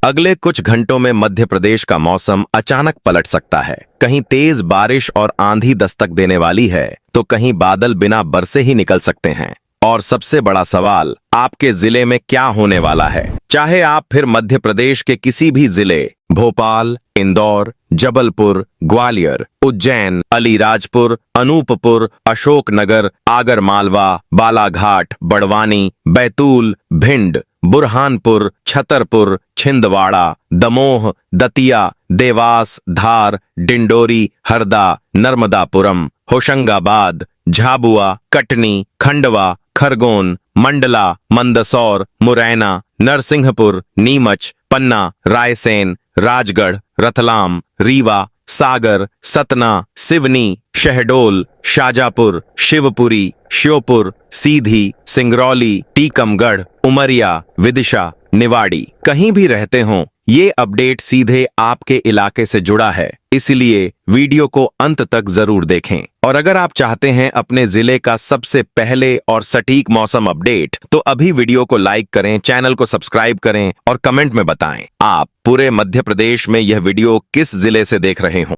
अगले कुछ घंटों में मध्य प्रदेश का मौसम अचानक पलट सकता है। कहीं तेज बारिश और आंधी दस्तक देने वाली है, तो कहीं बादल बिना बरसे ही निकल सकते हैं। और सबसे बड़ा सवाल, आपके जिले में क्या होने वाला है? चाहे आप फिर मध्य प्रदेश के किसी भी जिले, भोपाल, इंदौर, जबलपुर, ग्वालियर, उज्जैन, अलीराजपुर, अनूपपुर, अशोकनगर, आगरमालवा, बालाघाट, बड़वानी, बैतूल, भिंड, बुरहानपुर, छतरपुर, छिंदवाड़ा, दमोह, दतिया, देवास, धार, डिंडोरी, हरदा, नर्मदापुरम, होशंगाबाद, झाबुआ, कटनी, खंडवा, खरगोन, मंडला, मंदसौर, मुरैना, नरसिंहपुर, नीमच, पन्ना, रायसेन, राजगढ़, रतलाम, रीवा, सागर, सतना, सिवनी, शहडोल, शाजापुर, शिवपुरी, श्योपुर, सीधी, सिंगरौली, टीकमगढ़, उमरिया, विदिशा, निवाड़ी, कहीं भी रहते हों, ये अपडेट सीधे आपके इलाके से जुड़ा है, इसलिए वीडियो को अंत तक जरूर देखें। और अगर आप चाहते हैं अपने जिले का सबसे पहले और सटीक मौसम अपडेट, तो अभी वीडियो को लाइक करें, चैनल को सब्सक्राइब करें और कमेंट में बताएं आप पूरे मध्य प्रदेश में यह वीडियो किस जिले से देख रहे हों।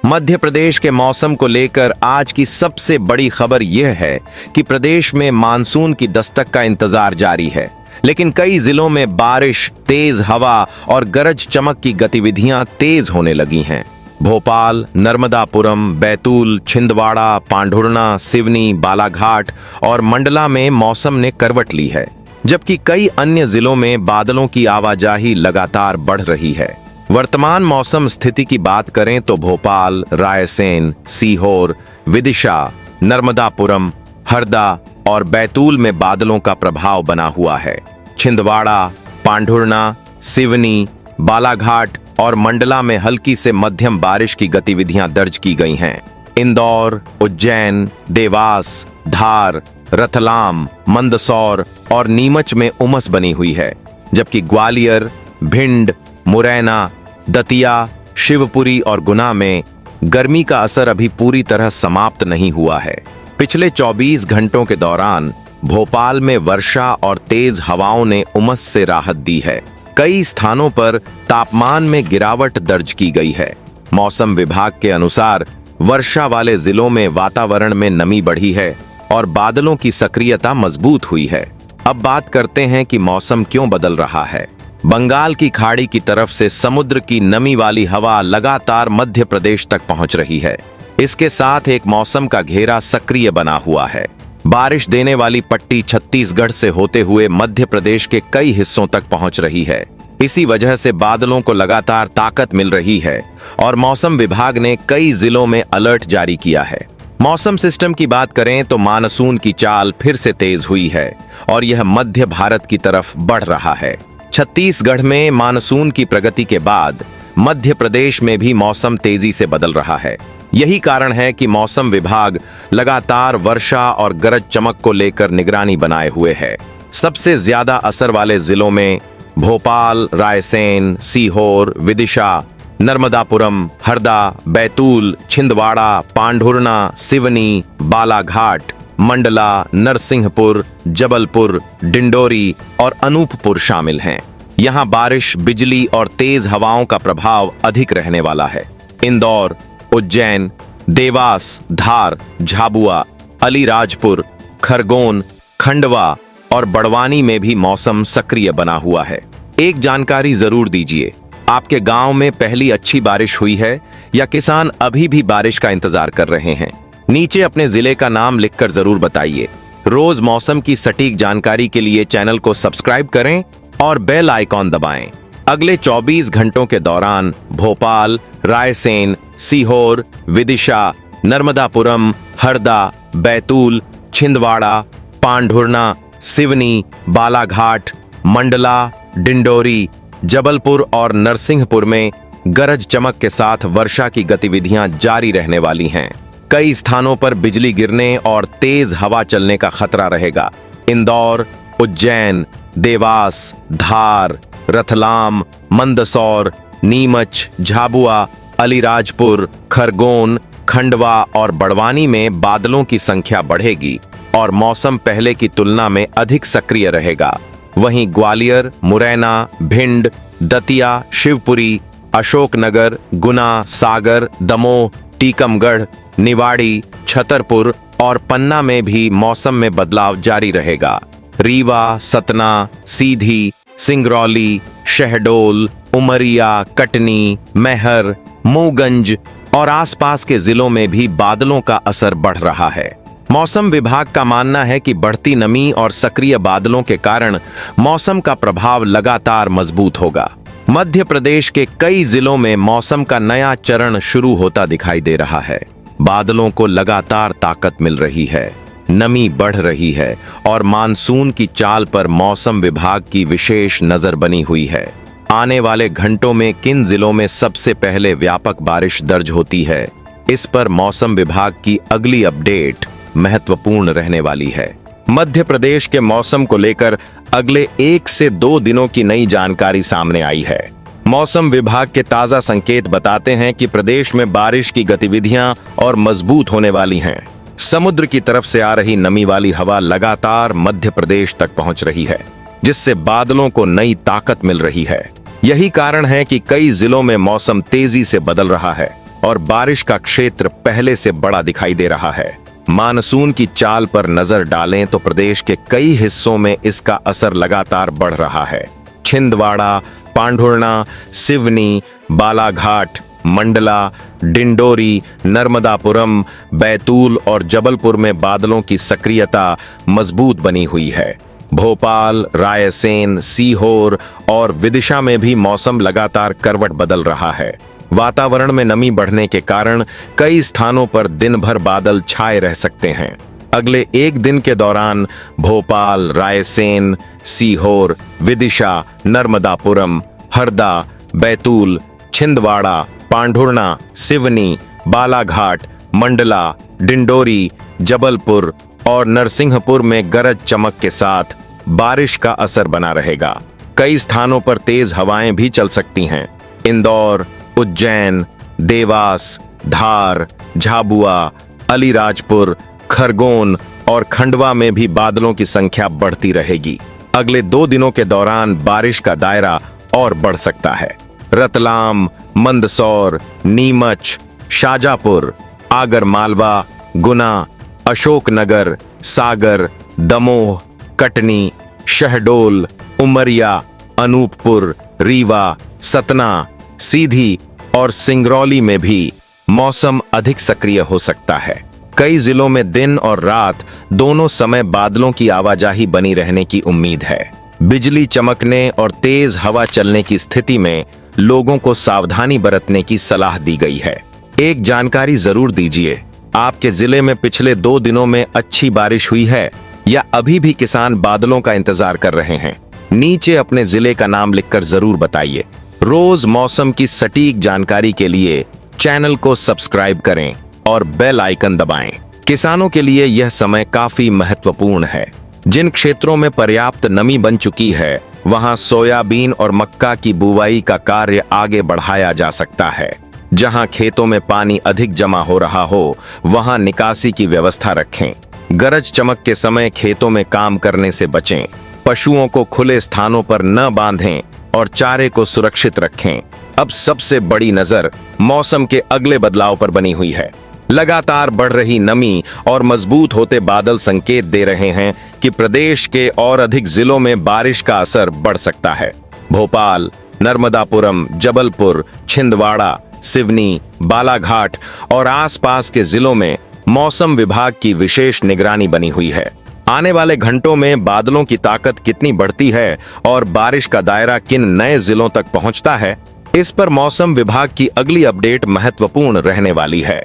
मध्य प्रदेश के मौसम को लेकर आज की सबसे बड़ी खबर यह है कि प्रदेश में मानसून की दस्तक का इंतजार जारी है, लेकिन कई जिलों में बारिश, तेज हवा और गरज चमक की गतिविधियां तेज होने लगी हैं। भोपाल, नर्मदापुरम, बैतूल, छिंदवाड़ा, पांढुर्णा, सिवनी, बालाघाट और मंडला में मौसम ने करवट ली है, जबकि कई अन्य जिलों में बादलों की आवाजाही लगातार बढ़ रही है। वर्तमान मौसम स्थिति की बात करें तो भोपाल, रायसेन, सीहोर, विदिशा, नर्मदापुरम, हरदा और बैतूल में बादलों का प्रभाव बना हुआ है। छिंदवाड़ा, पांढुर्णा, सिवनी, बालाघाट और मंडला में हल्की से मध्यम बारिश की गतिविधियां दर्ज की गई हैं। इंदौर, उज्जैन, देवास, धार, रतलाम, मंदसौर और नीमच में उमस बनी हुई है, जबकि ग्वालियर, भिंड, मुरैना, दतिया, शिवपुरी और गुना में गर्मी का असर अभी पूरी तरह समाप्त नहीं हुआ है। पिछले 24 घंटों के दौरान भोपाल में वर्षा और तेज हवाओं ने उमस से राहत दी है। कई स्थानों पर तापमान में गिरावट दर्ज की गई है। मौसम विभाग के अनुसार वर्षा वाले जिलों में वातावरण में नमी बढ़ी है और बादलों की सक्रियता मजबूत हुई है। अब बात करते हैं कि मौसम क्यों बदल रहा है। बंगाल की खाड़ी की तरफ से समुद्र की नमी वाली हवा लगातार मध्य प्रदेश तक पहुंच रही है। इसके साथ एक मौसम का घेरा सक्रिय बना हुआ है। बारिश देने वाली पट्टी छत्तीसगढ़ से होते हुए मध्य प्रदेश के कई हिस्सों तक पहुंच रही है। इसी वजह से बादलों को लगातार ताकत मिल रही है और मौसम विभाग ने कई जिलों में अलर्ट जारी किया है। मौसम सिस्टम की बात करें तो मानसून की चाल फिर से तेज हुई है और यह मध्य भारत की तरफ बढ़ रहा है। छत्तीसगढ़ में मानसून की प्रगति के बाद मध्य प्रदेश में भी मौसम तेजी से बदल रहा है। यही कारण है कि मौसम विभाग लगातार वर्षा और गरज चमक को लेकर निगरानी बनाए हुए है। सबसे ज्यादा असर वाले जिलों में भोपाल, रायसेन, सीहोर, विदिशा, नर्मदापुरम, हरदा, बैतूल, छिंदवाड़ा, पांढुर्णा, सिवनी, बालाघाट, मंडला, नरसिंहपुर, जबलपुर, डिंडोरी और अनूपपुर शामिल हैं। यहां बारिश, बिजली और तेज हवाओं का प्रभाव अधिक रहने वाला है। इंदौर, उज्जैन, देवास, धार, झाबुआ, अलीराजपुर, खरगोन, खंडवा और बड़वानी में भी मौसम सक्रिय बना हुआ है। एक जानकारी जरूर दीजिए, आपके गांव में पहली अच्छी बारिश हुई है या किसान अभी भी बारिश का इंतजार कर रहे हैं? नीचे अपने जिले का नाम लिखकर जरूर बताइए। रोज मौसम की सटीक जानकारी के लिए चैनल को सब्सक्राइब करें और बेल आइकॉन दबाएं। अगले 24 घंटों के दौरान भोपाल, रायसेन, सीहोर, विदिशा, नर्मदापुरम, हरदा, बैतूल, छिंदवाड़ा, पांढुर्णा, सिवनी, बालाघाट, मंडला, डिंडोरी, जबलपुर और नरसिंहपुर में गरज चमक के साथ वर्षा की गतिविधियां जारी रहने वाली हैं। कई स्थानों पर बिजली गिरने और तेज हवा चलने का खतरा रहेगा। इंदौर, उज्जैन, देवास, धार, रतलाम, मंदसौर, नीमच, झाबुआ, अलीराजपुर, खरगोन, खंडवा और बड़वानी में बादलों की संख्या बढ़ेगी और मौसम पहले की तुलना में अधिक सक्रिय रहेगा। वहीं ग्वालियर, मुरैना, भिंड, दतिया, शिवपुरी, अशोकनगर, गुना, सागर, दमोह, टीकमगढ़, निवाड़ी, छतरपुर और पन्ना में भी मौसम में बदलाव जारी रहेगा। रीवा, सतना, सीधी, सिंगरौली, शहडोल, उमरिया, कटनी, मैहर, मूगंज और आसपास के जिलों में भी बादलों का असर बढ़ रहा है। मौसम विभाग का मानना है कि बढ़ती नमी और सक्रिय बादलों के कारण मौसम का प्रभाव लगातार मजबूत होगा। मध्य प्रदेश के कई जिलों में मौसम का नया चरण शुरू होता दिखाई दे रहा है। बादलों को लगातार ताकत मिल रही है, नमी बढ़ रही है और मानसून की चाल पर मौसम विभाग की विशेष नजर बनी हुई है। आने वाले घंटों में किन जिलों में सबसे पहले व्यापक बारिश दर्ज होती है, इस पर मौसम विभाग की अगली अपडेट महत्वपूर्ण रहने वाली है। मध्य प्रदेश के मौसम को लेकर अगले 1 से 2 दिनों की नई जानकारी सामने आई है। मौसम विभाग के ताजा संकेत बताते हैं कि प्रदेश में बारिश की गतिविधियां और मजबूत होने वाली हैं। समुद्र की तरफ से आ रही नमी वाली हवा लगातार मध्य प्रदेश तक पहुंच रही है, जिससे बादलों को नई ताकत मिल रही है। यही कारण है कि कई जिलों में मौसम तेजी से बदल रहा है और बारिश का क्षेत्र पहले से बड़ा दिखाई दे रहा है। मानसून की चाल पर नजर डालें तो प्रदेश के कई हिस्सों में इसका असर लगातार बढ़ रहा है। छिंदवाड़ा, पांढुर्णा, सिवनी, बालाघाट, मंडला, डिंडोरी, नर्मदापुरम, बैतूल और जबलपुर में बादलों की सक्रियता मजबूत बनी हुई है। भोपाल, रायसेन, सीहोर और विदिशा में भी मौसम लगातार करवट बदल रहा है। वातावरण में नमी बढ़ने के कारण कई स्थानों पर दिन भर बादल छाए रह सकते हैं। अगले 1 दिन के दौरान भोपाल, रायसेन, सीहोर, विदिशा, नर्मदापुरम, हरदा, बैतूल, छिंदवाड़ा, पांढुर्णा, सिवनी, बालाघाट, मंडला, डिंडोरी, जबलपुर और नरसिंहपुर में गरज चमक के साथ बारिश का असर बना रहेगा। कई स्थानों पर तेज हवाएं भी चल सकती हैं। इंदौर, उज्जैन, देवास, धार, झाबुआ, अलीराजपुर, खरगोन और खंडवा में भी बादलों की संख्या बढ़ती रहेगी। अगले 2 दिनों के दौरान बारिश का दायरा और बढ़ सकता है। रतलाम, मंदसौर, नीमच, शाजापुर, आगरमालवा, गुना, अशोकनगर, सागर, दमोह, कटनी, शहडोल, उमरिया, अनूपपुर, रीवा, सतना, सीधी और सिंगरौली में भी मौसम अधिक सक्रिय हो सकता है। कई जिलों में दिन और रात दोनों समय बादलों की आवाजाही बनी रहने की उम्मीद है। बिजली चमकने और तेज हवा चलने की स्थिति में लोगों को सावधानी बरतने की सलाह दी गई है। एक जानकारी जरूर दीजिए, आपके जिले में पिछले 2 दिनों में अच्छी बारिश हुई है या अभी भी किसान बादलों का इंतजार कर रहे हैं? नीचे अपने जिले का नाम लिखकर जरूर बताइए। रोज मौसम की सटीक जानकारी के लिए चैनल को सब्सक्राइब करें और बेल आइकन दबाएं। किसानों के लिए यह समय काफी महत्वपूर्ण है। जिन क्षेत्रों में पर्याप्त नमी बन चुकी है, वहां सोयाबीन और मक्का की बुवाई का कार्य आगे बढ़ाया जा सकता है। जहां खेतों में पानी अधिक जमा हो रहा हो, वहां निकासी की व्यवस्था रखें। गरज चमक के समय खेतों में काम करने से बचें। पशुओं को खुले स्थानों पर न बांधें और चारे को सुरक्षित रखें। अब सबसे बड़ी नजर मौसम के अगले बदलाव पर बनी हुई है। लगातार बढ़ रही नमी और मजबूत होते बादल संकेत दे रहे हैं कि प्रदेश के और अधिक जिलों में बारिश का असर बढ़ सकता है। भोपाल, नर्मदापुरम, जबलपुर, छिंदवाड़ा, सिवनी, बालाघाट और आसपास के जिलों में मौसम विभाग की विशेष निगरानी बनी हुई है। आने वाले घंटों में बादलों की ताकत कितनी बढ़ती है और बारिश का दायरा किन नए जिलों तक पहुंचता है, इस पर मौसम विभाग की अगली अपडेट महत्वपूर्ण रहने वाली है।